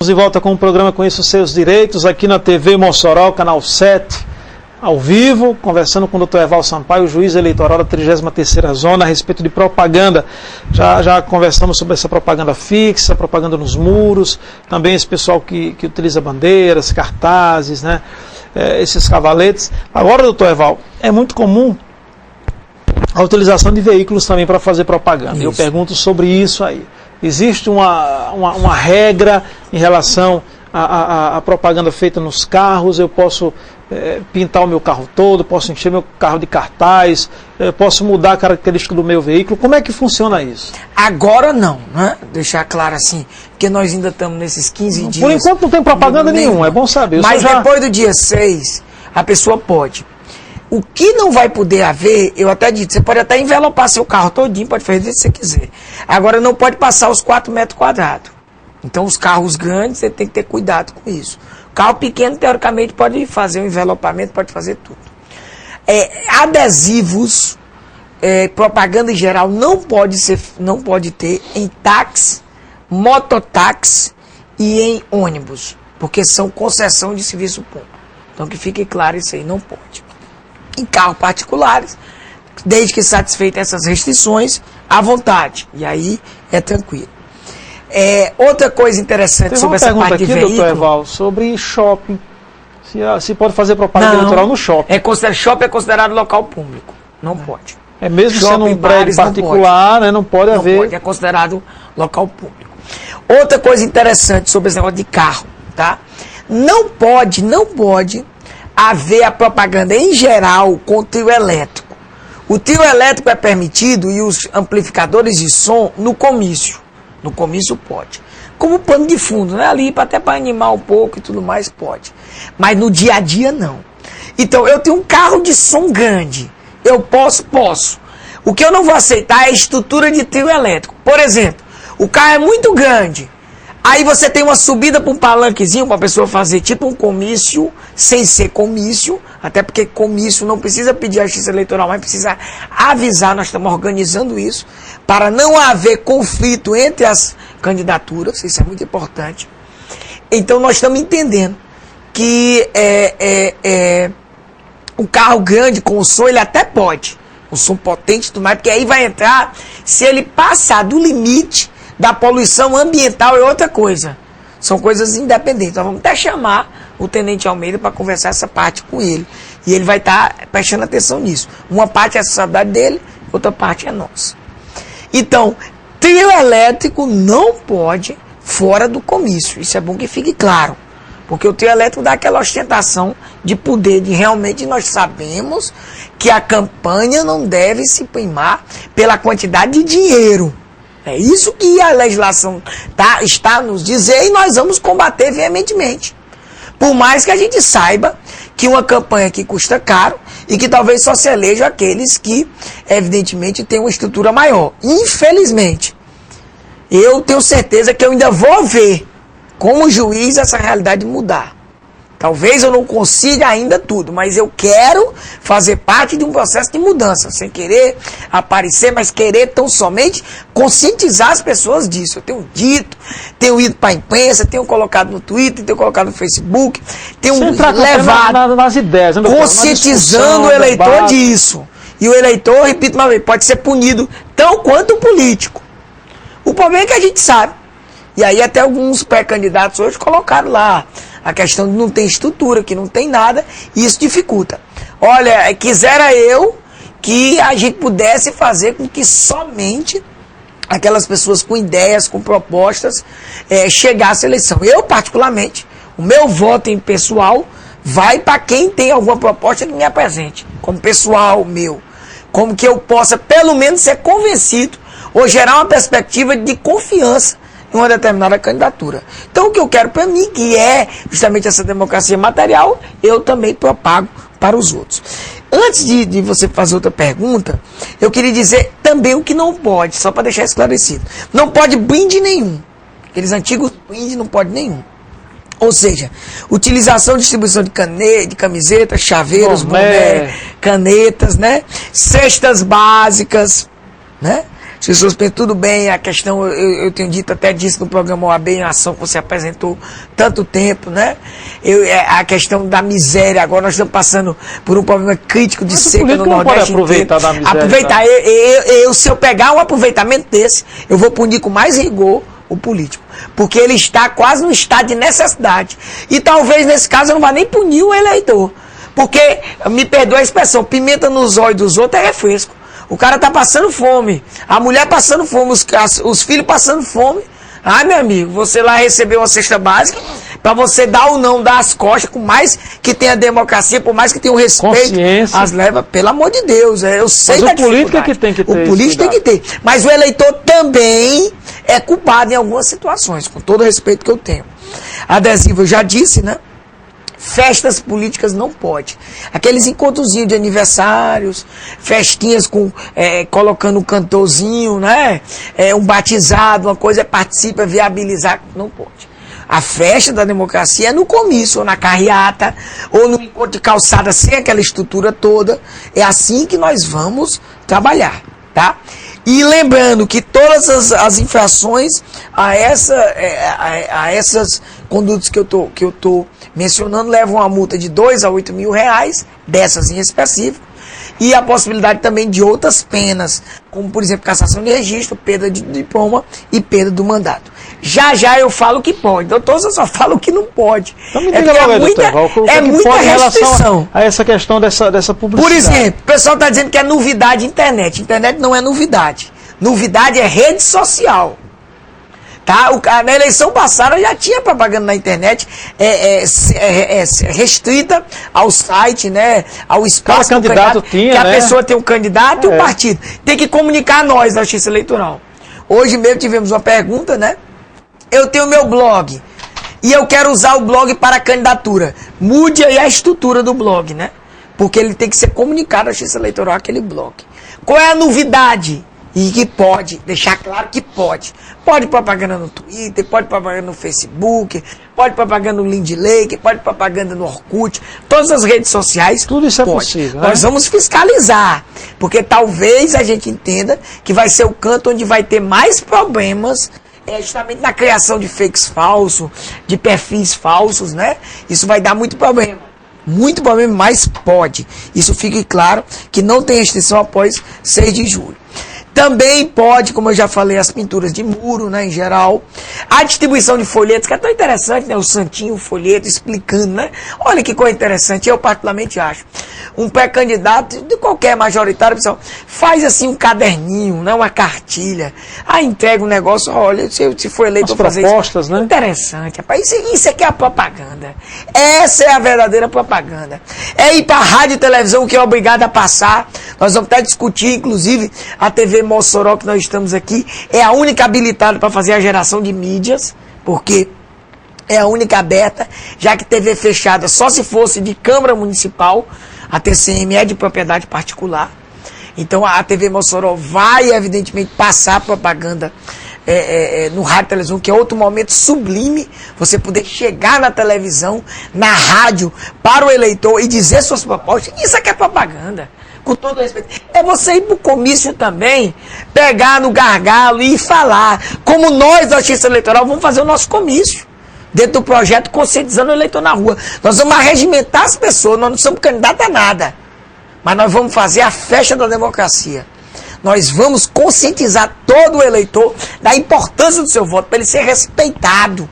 de volta com o programa Conheça os Seus Direitos, aqui na TV Mossoró, canal 7, ao vivo, conversando com o Dr. Evaldo Sampaio, juiz eleitoral da 33ª Zona, a respeito de propaganda. Já conversamos sobre essa propaganda fixa, propaganda nos muros, também esse pessoal que utiliza bandeiras, cartazes, né, esses cavaletes. Agora, doutor Evaldo, é muito comum a utilização de veículos também para fazer propaganda. Isso. Eu pergunto sobre isso aí. Existe uma regra em relação à propaganda feita nos carros? Eu posso pintar o meu carro todo, posso encher meu carro de cartaz, posso mudar a característica do meu veículo? Como é que funciona isso? Agora não, né? Deixar claro assim, porque nós ainda estamos nesses 15 dias. Por enquanto não tem propaganda nenhuma, é bom saber. Mas depois do dia 6, a pessoa pode. O que não vai poder haver, eu até disse, você pode até envelopar seu carro todinho, pode fazer o que você quiser. Agora não pode passar os 4 metros quadrados. Então os carros grandes, você tem que ter cuidado com isso. Carro pequeno, teoricamente, pode fazer um envelopamento, pode fazer tudo. Adesivos, propaganda em geral, não pode ter em táxi, mototáxi e em ônibus, porque são concessão de serviço público. Então que fique claro isso aí, não pode. Em carros particulares, desde que satisfeitas essas restrições, à vontade. E aí é tranquilo. Outra coisa interessante sobre essa parte de veículo... Tem uma pergunta aqui, doutor Evaldo, sobre shopping. Se pode fazer propaganda eleitoral no shopping. Shopping é considerado local público. Não pode. Mesmo shopping, sendo um prédio particular, não pode haver... Não pode, é considerado local público. Outra coisa interessante sobre esse negócio de carro, tá? Não pode haver a propaganda em geral com trio elétrico. O trio elétrico é permitido e os amplificadores de som no comício. No comício pode. Como pano de fundo, né? Ali até para animar um pouco e tudo mais pode. Mas no dia a dia não. Então eu tenho um carro de som grande. Eu posso. O que eu não vou aceitar é a estrutura de trio elétrico. Por exemplo, o carro é muito grande. Aí você tem uma subida para um palanquezinho para a pessoa fazer tipo um comício, sem ser comício, até porque comício não precisa pedir a justiça eleitoral, mas precisa avisar, nós estamos organizando isso, para não haver conflito entre as candidaturas, isso é muito importante. Então nós estamos entendendo que o carro grande com o som, ele até pode, um som potente e tudo mais, porque aí vai entrar, se ele passar do limite da poluição ambiental é outra coisa. São coisas independentes. Nós vamos até chamar o Tenente Almeida para conversar essa parte com ele. E ele vai estar prestando atenção nisso. Uma parte é a responsabilidade dele, outra parte é nossa. Então, trio elétrico não pode fora do comício. Isso é bom que fique claro. Porque o trio elétrico dá aquela ostentação de poder, de realmente nós sabemos que a campanha não deve se primar pela quantidade de dinheiro. É isso que a legislação está nos dizer e nós vamos combater veementemente. Por mais que a gente saiba que uma campanha que custa caro e que talvez só se eleja aqueles que, evidentemente, têm uma estrutura maior. Infelizmente, eu tenho certeza que eu ainda vou ver, como juiz, essa realidade mudar. Talvez eu não consiga ainda tudo, mas eu quero fazer parte de um processo de mudança, sem querer aparecer, mas querer tão somente conscientizar as pessoas disso. Eu tenho ido para a imprensa, tenho colocado no Twitter, tenho colocado no Facebook, tenho levado nas ideias, né, conscientizando o eleitor disso. E o eleitor, repito uma vez, pode ser punido tão quanto o político. O problema é que a gente sabe. E aí até alguns pré-candidatos hoje colocaram lá a questão de não ter estrutura, que não tem nada, e isso dificulta. Olha, quisera eu que a gente pudesse fazer com que somente aquelas pessoas com ideias, com propostas, chegassem à eleição. Eu, particularmente, o meu voto em pessoal vai para quem tem alguma proposta que me apresente, como pessoal meu, como que eu possa, pelo menos, ser convencido ou gerar uma perspectiva de confiança em uma determinada candidatura. Então o que eu quero para mim, que é justamente essa democracia material, eu também propago para os outros. Antes de você fazer outra pergunta, eu queria dizer também o que não pode, só para deixar esclarecido. Não pode brinde nenhum. Aqueles antigos brinde não pode nenhum. Ou seja, utilização e distribuição de camisetas, chaveiros, boné, canetas, né? Cestas básicas, né? Se suspende, tudo bem, a questão, eu tenho dito até disso no programa OAB em Ação, que você apresentou tanto tempo, né? A questão da miséria, agora nós estamos passando por um problema crítico de seca no Nordeste inteiro. Aproveitar da miséria. Aproveitar, se eu pegar um aproveitamento desse, eu vou punir com mais rigor o político, porque ele está quase no estado de necessidade. E talvez nesse caso eu não vá nem punir o eleitor, porque, me perdoa a expressão, pimenta nos olhos dos outros é refresco. O cara tá passando fome, a mulher passando fome, os filhos passando fome. Ai, meu amigo, você lá recebeu uma cesta básica, para você dar ou não dar as costas, por mais que tenha democracia, por mais que tenha o respeito, as leva, pelo amor de Deus, eu sei da dificuldade. O político é que tem que ter. O político tem que ter. Mas o eleitor também é culpado em algumas situações, com todo o respeito que eu tenho. Adesivo, eu já disse, né? Festas políticas não pode. Aqueles encontrozinhos de aniversários, festinhas com colocando um cantorzinho, né? Um batizado, uma coisa, participa, viabilizar, não pode. A festa da democracia é no comício, ou na carreata, ou no encontro de calçada sem aquela estrutura toda. É assim que nós vamos trabalhar, tá? E lembrando que todas as infrações a essas condutas que eu tô mencionando levam a multa de 2 a 8 mil reais, dessas em específico, e a possibilidade também de outras penas, como por exemplo cassação de registro, perda de diploma e perda do mandato. Já eu falo que pode, doutor, eu só falo que não pode. Então me diga logo, muita restrição a essa questão dessa publicidade. Por exemplo, o pessoal está dizendo que é novidade internet. Internet não é novidade. Novidade é rede social. Tá? Na eleição passada já tinha propaganda na internet restrita ao site, né? Ao espaço do candidato tinha, que a pessoa tem um candidato e um partido. Tem que comunicar a nós da Justiça Eleitoral. Hoje mesmo tivemos uma pergunta, né? Eu tenho meu blog e eu quero usar o blog para candidatura. Mude aí a estrutura do blog, né? Porque ele tem que ser comunicado à Justiça Eleitoral, aquele blog. Qual é a novidade? E que pode, deixar claro que pode. Pode propaganda no Twitter, pode propaganda no Facebook, pode propaganda no Lindlake, pode propaganda no Orkut, todas as redes sociais. Tudo isso é possível, né? Nós vamos fiscalizar, porque talvez a gente entenda que vai ser o canto onde vai ter mais problemas, justamente na criação de fakes falsos, de perfis falsos, né? Isso vai dar muito problema. Muito problema, mas pode. Isso fique claro que não tem restrição após 6 de julho. Também pode, como eu já falei, as pinturas de muro, né, em geral. A distribuição de folhetos, que é tão interessante, né, o santinho, o folheto, explicando, né. Olha que coisa interessante, eu particularmente acho. Um pré-candidato, de qualquer majoritário, pessoal, faz assim um caderninho, né, uma cartilha. Aí entrega um negócio, olha, se for eleito, vou fazer propostas, isso. Né? Interessante, rapaz. Isso aqui é a propaganda. Essa é a verdadeira propaganda. É ir para a rádio e televisão que é obrigado a passar. Nós vamos até discutir, inclusive, a TV Mossoró, que nós estamos aqui, é a única habilitada para fazer a geração de mídias, porque é a única aberta, já que TV fechada só se fosse de Câmara Municipal, a TCM é de propriedade particular. Então a TV Mossoró vai, evidentemente, passar propaganda no rádio e televisão, que é outro momento sublime, você poder chegar na televisão, na rádio, para o eleitor e dizer suas propostas. Isso aqui é propaganda. Com todo respeito. É você ir para o comício também, pegar no gargalo e falar. Como nós da Justiça Eleitoral vamos fazer o nosso comício. Dentro do projeto Conscientizando o Eleitor na Rua. Nós vamos arregimentar as pessoas, nós não somos candidatos a nada. Mas nós vamos fazer a festa da democracia. Nós vamos conscientizar todo o eleitor da importância do seu voto, para ele ser respeitado.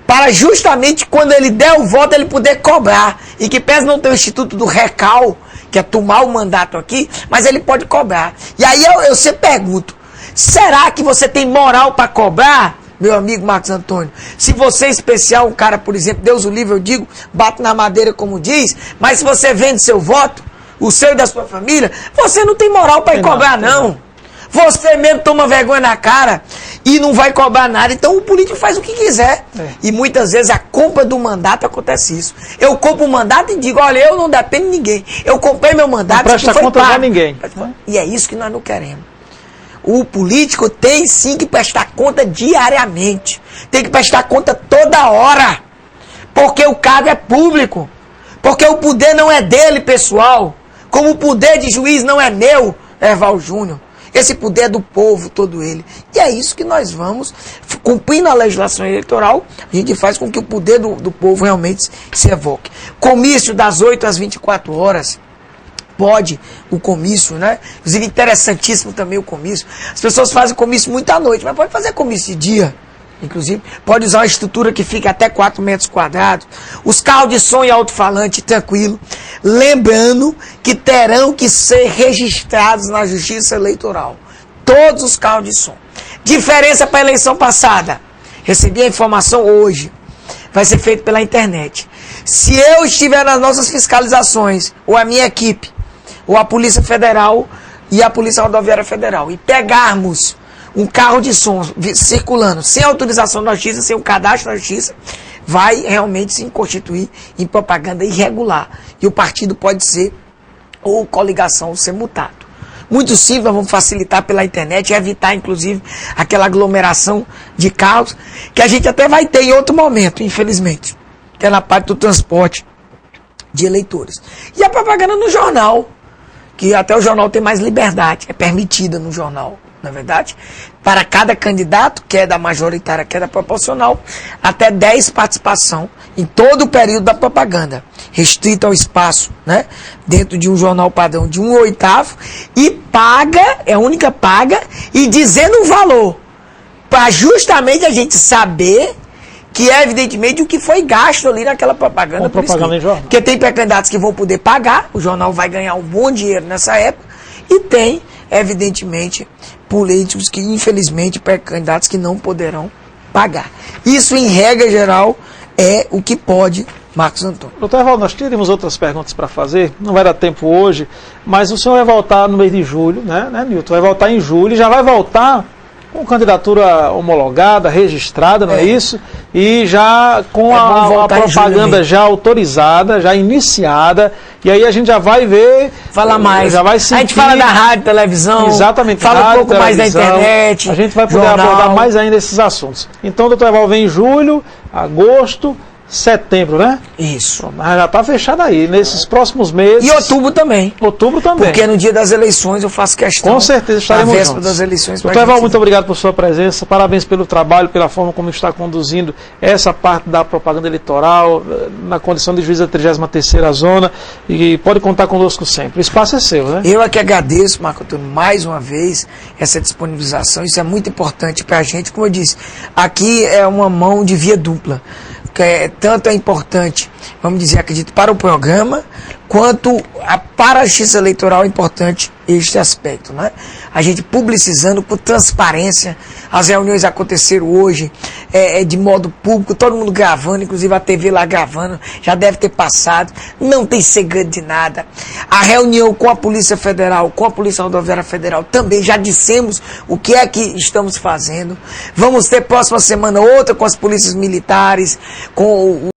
Para justamente quando ele der o voto, ele poder cobrar. E que pese não ter o Instituto do Recal, que é tomar o mandato aqui, mas ele pode cobrar. E aí eu sempre pergunto, será que você tem moral para cobrar, meu amigo Marcos Antônio? Se você é especial, um cara, por exemplo, Deus o livre, eu digo, bate na madeira como diz, mas se você vende seu voto, o seu e da sua família, você não tem moral para ir cobrar, não. Você mesmo toma vergonha na cara e não vai cobrar nada. Então o político faz o que quiser. E muitas vezes a compra do mandato acontece isso. Eu compro o mandato e digo, olha, eu não dependo de ninguém. Eu comprei meu mandato. Não presta conta a ninguém. E é isso que nós não queremos. O político tem sim que prestar conta diariamente. Tem que prestar conta toda hora. Porque o cargo é público. Porque o poder não é dele, pessoal. Como o poder de juiz não é meu, Erval Júnior. Esse poder é do povo, todo ele. E é isso que nós vamos, cumprindo a legislação eleitoral, a gente faz com que o poder do povo realmente se evoque. Comício das 8 às 24 horas. Pode o comício, né? Inclusive, interessantíssimo também o comício. As pessoas fazem comício muito à noite, mas pode fazer comício de dia. Inclusive, pode usar uma estrutura que fica até 4 metros quadrados. Os carros de som e alto-falante, tranquilo. Lembrando que terão que ser registrados na Justiça Eleitoral. Todos os carros de som. Diferença para a eleição passada. Recebi a informação hoje. Vai ser feito pela internet. Se eu estiver nas nossas fiscalizações, ou a minha equipe, ou a Polícia Federal e a Polícia Rodoviária Federal, e pegarmos um carro de som circulando sem autorização da Justiça, sem o cadastro da Justiça, vai realmente se constituir em propaganda irregular. E o partido pode ser, ou coligação, ser multado. Muito simples, nós vamos facilitar pela internet e evitar, inclusive, aquela aglomeração de carros, que a gente até vai ter em outro momento, infelizmente, que é na parte do transporte de eleitores. E a propaganda no jornal, que até o jornal tem mais liberdade, é permitida no jornal, na verdade, para cada candidato, que é da majoritária, que é da proporcional, até 10 participação em todo o período da propaganda, restrito ao espaço, né, dentro de um jornal padrão de 1/8, e paga, é a única paga, e dizendo o valor, para justamente a gente saber que é evidentemente o que foi gasto ali naquela propaganda. Propaganda em jornal. Porque tem pré-candidatos que vão poder pagar, o jornal vai ganhar um bom dinheiro nessa época, e tem, evidentemente, políticos que, infelizmente, pré-candidatos que não poderão pagar. Isso, em regra geral, é o que pode, Marcos Antônio. Doutor Evaldo, nós teríamos outras perguntas para fazer, não vai dar tempo hoje, mas o senhor vai voltar no mês de julho, né, Nilton? Vai voltar em julho, já vai voltar com candidatura homologada, registrada, não é isso? E já com a propaganda já autorizada, já iniciada, e aí a gente já vai ver... Fala mais. Já vai sentir, a gente fala da rádio, televisão. Exatamente. Fala rádio, um pouco mais da internet. A gente vai poder abordar mais ainda esses assuntos. Então, doutor Evaldo, vem em julho, agosto, setembro, né? Isso. Mas já está fechado aí, nesses próximos meses. E outubro também. Outubro também. Porque no dia das eleições eu faço questão. Com certeza estaremos na véspera juntos. das eleições. Doutor Evaldo, muito obrigado por sua presença, parabéns pelo trabalho, pela forma como está conduzindo essa parte da propaganda eleitoral, na condição de juiz da 33ª Zona, e pode contar conosco sempre. O espaço é seu, né? Eu é que agradeço, Marco Antônio, mais uma vez, essa disponibilização, isso é muito importante para a gente, como eu disse, aqui é uma mão de via dupla. Tanto é importante, vamos dizer, acredito, para o programa, quanto para a Justiça Eleitoral é importante este aspecto, né? A gente publicizando com transparência, as reuniões aconteceram hoje de modo público, todo mundo gravando, inclusive a TV lá gravando, já deve ter passado, não tem segredo de nada. A reunião com a Polícia Federal, com a Polícia Rodoviária Federal, também já dissemos o que é que estamos fazendo. Vamos ter próxima semana outra com as polícias militares, com